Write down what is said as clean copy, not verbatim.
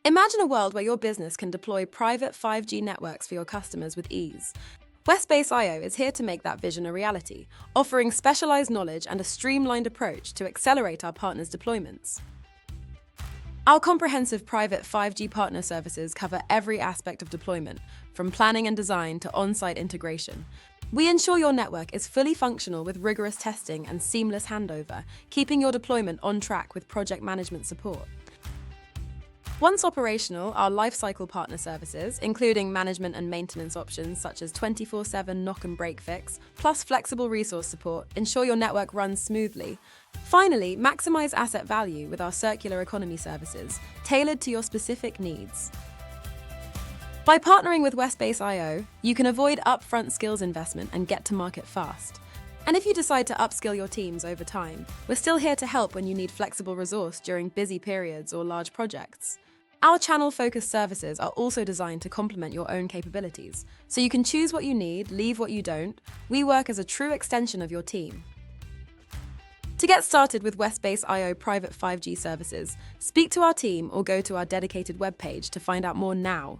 Imagine a world where your business can deploy private 5G networks for your customers with ease. Westbaseio is here to make that vision a reality, offering specialized knowledge and a streamlined approach to accelerate our partners' deployments. Our comprehensive private 5G partner services cover every aspect of deployment, from planning and design to on-site integration. We ensure your network is fully functional with rigorous testing and seamless handover, keeping your deployment on track with project management support. Once operational, our lifecycle partner services, including management and maintenance options such as 24/7 knock and break fix, plus flexible resource support, ensure your network runs smoothly. Finally, maximize asset value with our circular economy services, tailored to your specific needs. By partnering with Westbaseio, you can avoid upfront skills investment and get to market fast. And if you decide to upskill your teams over time, we're still here to help when you need flexible resource during busy periods or large projects. Our channel-focused services are also designed to complement your own capabilities, so you can choose what you need, leave what you don't. We work as a true extension of your team. To get started with Westbaseio private 5G services, speak to our team or go to our dedicated webpage to find out more now.